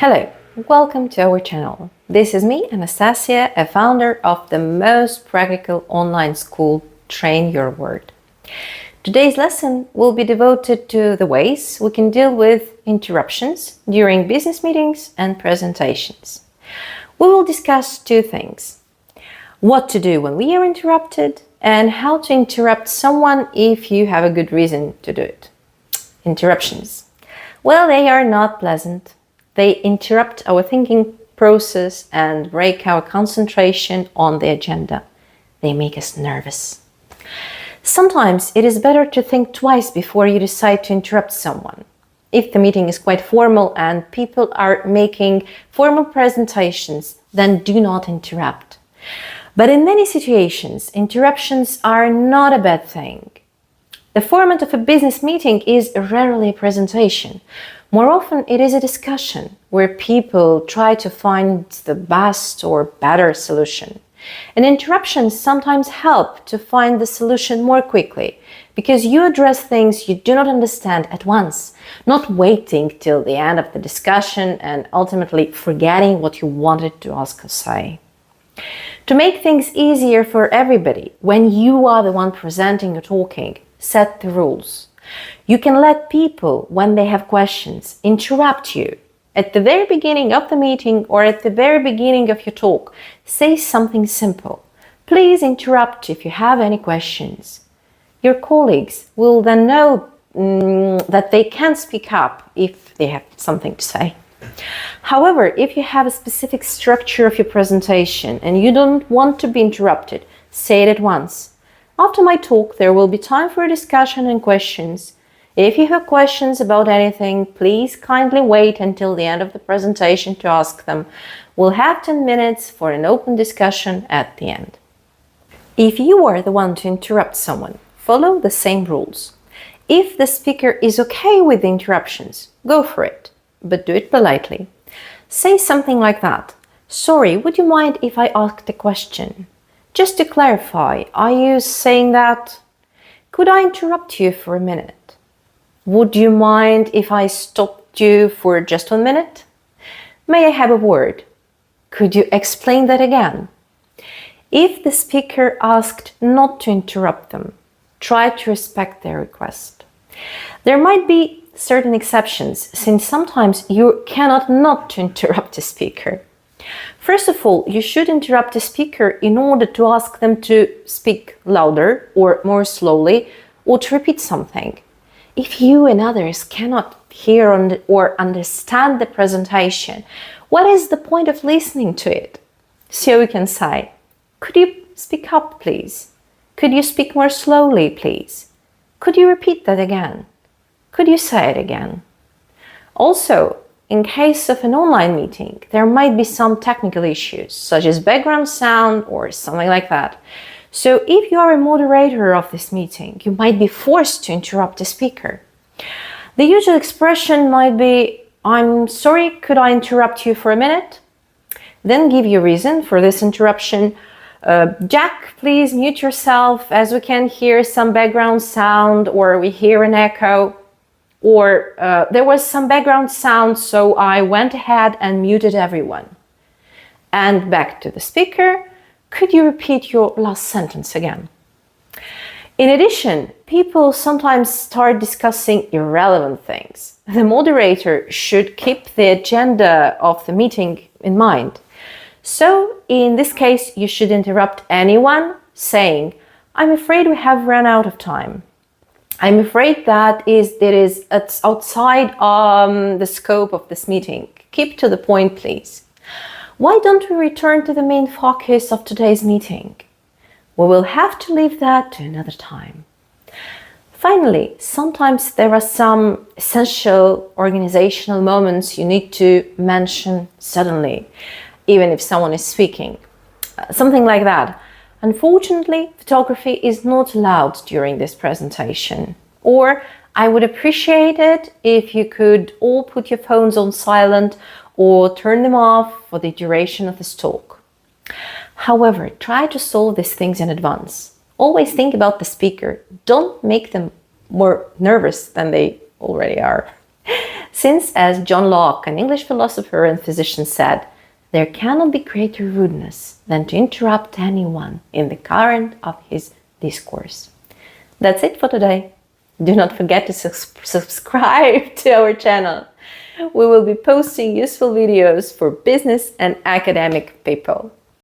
Hello, welcome to our channel. This is me, Anastasia, a founder of the most practical online school, Train Your Word. Today's lesson will be devoted to the ways we can deal with interruptions during business meetings and presentations. We will discuss two things: what to do when we are interrupted and how to interrupt someone if you have a good reason to do it. Interruptions. Well, they are not pleasant. They interrupt our thinking process and break our concentration on the agenda. They make us nervous. Sometimes it is better to think twice before you decide to interrupt someone. If the meeting is quite formal and people are making formal presentations, then do not interrupt. But in many situations, interruptions are not a bad thing. The format of a business meeting is rarely a presentation. More often, it is a discussion where people try to find the best or better solution. And interruptions sometimes help to find the solution more quickly because you address things you do not understand at once, not waiting till the end of the discussion and ultimately forgetting what you wanted to ask or say. To make things easier for everybody, when you are the one presenting or talking, set the rules. You can let people, when they have questions, interrupt you. At the very beginning of the meeting or at the very beginning of your talk, say something simple. Please interrupt if you have any questions. Your colleagues will then know that they can speak up if they have something to say. However, if you have a specific structure of your presentation and you don't want to be interrupted, say it at once. After my talk, there will be time for a discussion and questions. If you have questions about anything, please kindly wait until the end of the presentation to ask them. We'll have 10 minutes for an open discussion at the end. If you are the one to interrupt someone, follow the same rules. If the speaker is okay with the interruptions, go for it, but do it politely. Say something like that. Sorry, would you mind if I asked a question? Just to clarify, are you saying that? Could I interrupt you for a minute? Would you mind if I stopped you for just 1 minute? May I have a word? Could you explain that again? If the speaker asked not to interrupt them, try to respect their request. There might be certain exceptions, since sometimes you cannot not to interrupt a speaker. First of all, you should interrupt a speaker in order to ask them to speak louder or more slowly or to repeat something. If you and others cannot hear or understand the presentation, what is the point of listening to it? So you can say, could you speak up, please? Could you speak more slowly, please? Could you repeat that again? Could you say it again? Also, in case of an online meeting, there might be some technical issues, such as background sound or something like that. So if you are a moderator of this meeting, you might be forced to interrupt the speaker. The usual expression might be, I'm sorry, could I interrupt you for a minute? Then give your reason for this interruption. Jack, please mute yourself as we can hear some background sound or we hear an echo. Or there was some background sound, so I went ahead and muted everyone. And back to the speaker, could you repeat your last sentence again? In addition, people sometimes start discussing irrelevant things. The moderator should keep the agenda of the meeting in mind. So in this case, you should interrupt anyone saying, I'm afraid we have run out of time. I'm afraid that it's outside the scope of this meeting. Keep to the point, please. Why don't we return to the main focus of today's meeting? We will have to leave that to another time. Finally, sometimes there are some essential organizational moments you need to mention suddenly, even if someone is speaking. Something like that. Unfortunately, photography is not allowed during this presentation. Or I would appreciate it if you could all put your phones on silent or turn them off for the duration of this talk. However, try to solve these things in advance. Always think about the speaker. Don't make them more nervous than they already are. Since, as John Locke, an English philosopher and physician, said, there cannot be greater rudeness than to interrupt anyone in the current of his discourse. That's it for today. Do not forget to subscribe to our channel. We will be posting useful videos for business and academic people.